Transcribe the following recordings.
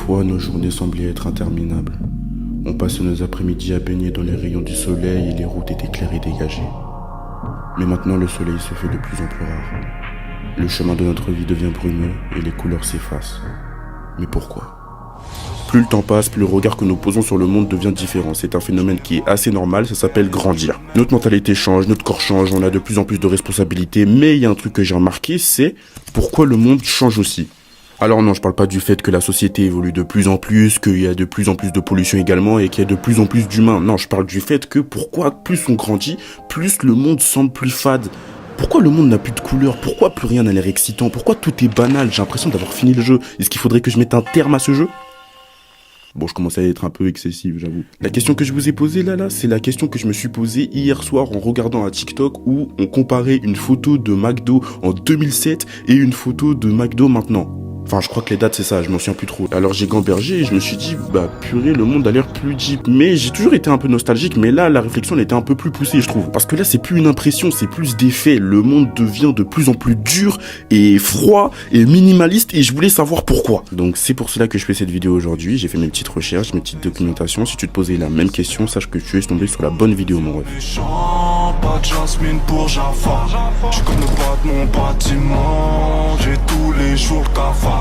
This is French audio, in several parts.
Autrefois, nos journées semblaient être interminables. On passait nos après-midi à baigner dans les rayons du soleil et les routes étaient claires et dégagées. Mais maintenant, le soleil se fait de plus en plus rare. Le chemin de notre vie devient brumeux et les couleurs s'effacent. Mais pourquoi ? Plus le temps passe, plus le regard que nous posons sur le monde devient différent. C'est un phénomène qui est assez normal, ça s'appelle grandir. Notre mentalité change, notre corps change, on a de plus en plus de responsabilités, mais il y a un truc que j'ai remarqué, c'est pourquoi le monde change aussi. Alors non, je parle pas du fait que la société évolue de plus en plus, qu'il y a de plus en plus de pollution également et qu'il y a de plus en plus d'humains. Non, je parle du fait que pourquoi plus on grandit, plus le monde semble plus fade. Pourquoi le monde n'a plus de couleurs? Pourquoi plus rien n'a l'air excitant? Pourquoi tout est banal? J'ai l'impression d'avoir fini le jeu. Est-ce qu'il faudrait que je mette un terme à ce jeu? Bon, je commence à être un peu excessif, j'avoue. La question que je vous ai posée là, c'est la question que je me suis posée hier soir en regardant un TikTok où on comparait une photo de McDo en 2007 et une photo de McDo maintenant. Enfin, je crois que les dates, c'est ça, je m'en souviens plus trop. Alors j'ai gambergé et je me suis dit, purée, le monde a l'air plus deep. Mais j'ai toujours été un peu nostalgique, mais là, la réflexion, elle était un peu plus poussée, je trouve. Parce que là, c'est plus une impression, c'est plus des faits. Le monde devient de plus en plus dur et froid et minimaliste et je voulais savoir pourquoi. Donc c'est pour cela que je fais cette vidéo aujourd'hui. J'ai fait mes petites recherches, mes petites documentations. Si tu te posais la même question, sache que tu es tombé sur la bonne vidéo, mon ref. Pas de jasmine pour Jaffa. J'suis comme le bas de mon bâtiment. J'ai tous les jours le cafard.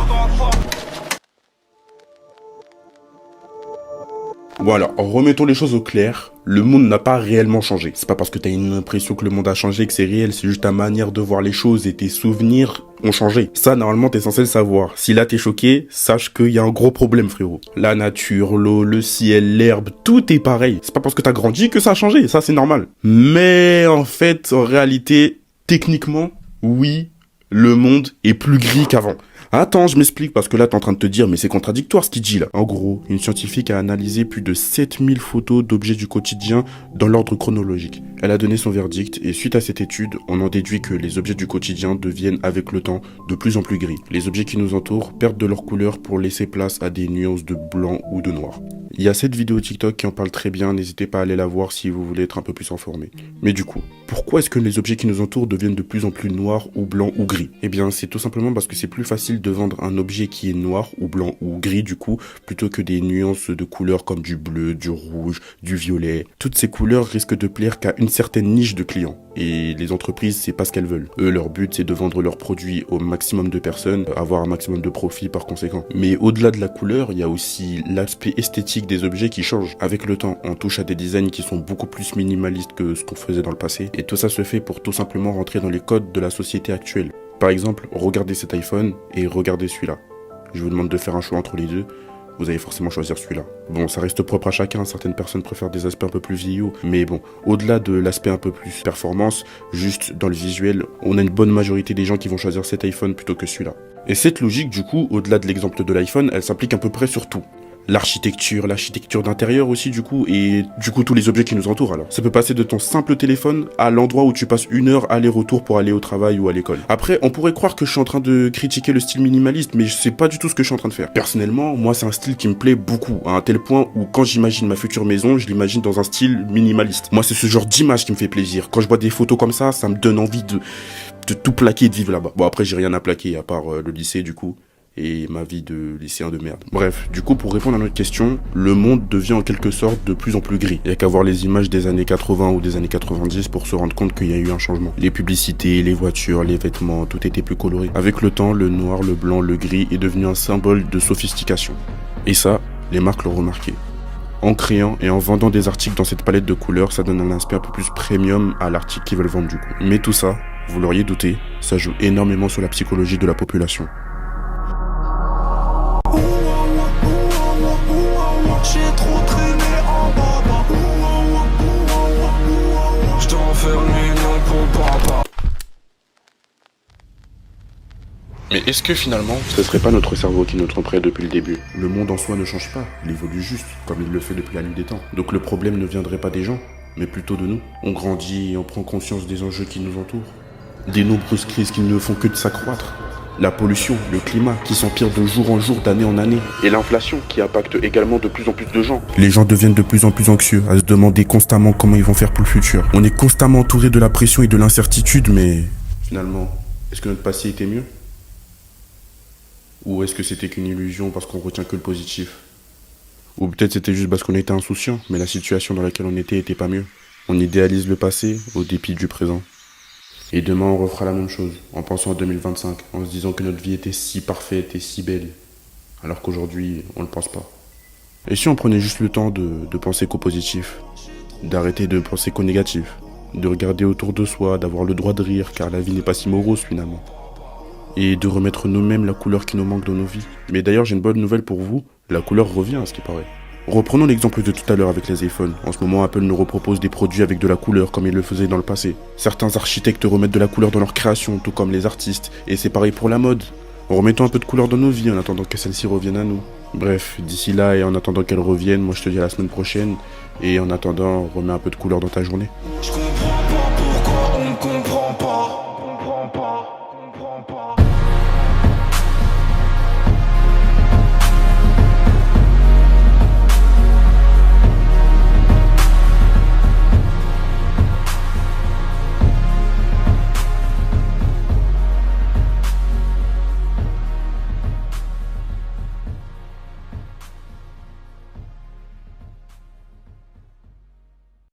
Voilà, remettons les choses au clair. Le monde n'a pas réellement changé. C'est pas parce que t'as une impression que le monde a changé que c'est réel, c'est juste ta manière de voir les choses et tes souvenirs ont changé. Ça, normalement, t'es censé le savoir. Si là t'es choqué, sache qu'il y a un gros problème, frérot. La nature, l'eau, le ciel, l'herbe, tout est pareil. C'est pas parce que t'as grandi que ça a changé, ça c'est normal. Mais en fait, en réalité, techniquement, oui, le monde est plus gris qu'avant. Attends, je m'explique parce que là t'es en train de te dire mais c'est contradictoire ce qu'il dit là. En gros, une scientifique a analysé plus de 7000 photos d'objets du quotidien dans l'ordre chronologique. Elle a donné son verdict et suite à cette étude, on en déduit que les objets du quotidien deviennent avec le temps de plus en plus gris. Les objets qui nous entourent perdent de leur couleur pour laisser place à des nuances de blanc ou de noir. Il y a cette vidéo TikTok qui en parle très bien, n'hésitez pas à aller la voir si vous voulez être un peu plus informé. Mais du coup, pourquoi est-ce que les objets qui nous entourent deviennent de plus en plus noirs ou blancs ou gris? Eh bien, c'est tout simplement parce que c'est plus facile de vendre un objet qui est noir ou blanc ou gris du coup, plutôt que des nuances de couleurs comme du bleu, du rouge, du violet. Toutes ces couleurs risquent de plaire qu'à une certaine niche de clients. Et les entreprises, c'est pas ce qu'elles veulent. Eux, leur but, c'est de vendre leurs produits au maximum de personnes, avoir un maximum de profit par conséquent. Mais au-delà de la couleur, il y a aussi l'aspect esthétique des objets qui change. Avec le temps, on touche à des designs qui sont beaucoup plus minimalistes que ce qu'on faisait dans le passé. Et tout ça se fait pour tout simplement rentrer dans les codes de la société actuelle. Par exemple, regardez cet iPhone et regardez celui-là. Je vous demande de faire un choix entre les deux. Vous allez forcément choisir celui-là. Bon, ça reste propre à chacun, certaines personnes préfèrent des aspects un peu plus vieillots, mais bon, au-delà de l'aspect un peu plus performance, juste dans le visuel, on a une bonne majorité des gens qui vont choisir cet iPhone plutôt que celui-là. Et cette logique, du coup, au-delà de l'exemple de l'iPhone, elle s'applique à peu près sur tout. L'architecture d'intérieur aussi du coup, et du coup tous les objets qui nous entourent alors. Ça peut passer de ton simple téléphone à l'endroit où tu passes 1 heure aller-retour pour aller au travail ou à l'école. Après, on pourrait croire que je suis en train de critiquer le style minimaliste, mais c'est pas du tout ce que je suis en train de faire. Personnellement, moi c'est un style qui me plaît beaucoup, à un tel point où quand j'imagine ma future maison, je l'imagine dans un style minimaliste. Moi c'est ce genre d'image qui me fait plaisir. Quand je vois des photos comme ça me donne envie de tout plaquer et de vivre là-bas. Bon après j'ai rien à plaquer à part le lycée du coup. Et ma vie de lycéen de merde. Bref, du coup, pour répondre à notre question, le monde devient en quelque sorte de plus en plus gris. Il n'y a qu'à voir les images des années 80 ou des années 90 pour se rendre compte qu'il y a eu un changement. Les publicités, les voitures, les vêtements, tout était plus coloré. Avec le temps, le noir, le blanc, le gris est devenu un symbole de sophistication. Et ça, les marques l'ont remarqué. En créant et en vendant des articles dans cette palette de couleurs, ça donne un aspect un peu plus premium à l'article qu'ils veulent vendre du coup. Mais tout ça, vous l'auriez douté, ça joue énormément sur la psychologie de la population. J'ai trop traîné en baba. J'dois en faire million pour papa. Mais est-ce que finalement, ce serait pas notre cerveau qui nous tromperait depuis le début? Le monde en soi ne change pas, il évolue juste, comme il le fait depuis la nuit des temps. Donc le problème ne viendrait pas des gens, mais plutôt de nous. On grandit et on prend conscience des enjeux qui nous entourent. Des nombreuses crises qui ne font que de s'accroître. La pollution, le climat qui s'empire de jour en jour, d'année en année. Et l'inflation qui impacte également de plus en plus de gens. Les gens deviennent de plus en plus anxieux, à se demander constamment comment ils vont faire pour le futur. On est constamment entouré de la pression et de l'incertitude, mais finalement, est-ce que notre passé était mieux ? Ou est-ce que c'était qu'une illusion parce qu'on retient que le positif? Ou peut-être c'était juste parce qu'on était insouciant, mais la situation dans laquelle on était pas mieux. On idéalise le passé au dépit du présent. Et demain on refera la même chose, en pensant à 2025, en se disant que notre vie était si parfaite et si belle, alors qu'aujourd'hui on le pense pas. Et si on prenait juste le temps de penser qu'au positif, d'arrêter de penser qu'au négatif, de regarder autour de soi, d'avoir le droit de rire, car la vie n'est pas si morose finalement. Et de remettre nous-mêmes la couleur qui nous manque dans nos vies. Mais d'ailleurs, j'ai une bonne nouvelle pour vous, la couleur revient à ce qui paraît. Reprenons l'exemple de tout à l'heure avec les iPhones. En ce moment, Apple nous repropose des produits avec de la couleur comme il le faisait dans le passé. Certains architectes remettent de la couleur dans leur création, tout comme les artistes, et c'est pareil pour la mode. Remettons un peu de couleur dans nos vies en attendant que celle-ci revienne à nous. Bref, d'ici là et en attendant qu'elle revienne, moi je te dis à la semaine prochaine, et en attendant, remets un peu de couleur dans ta journée. Je comprends pas pourquoi on comprend pas.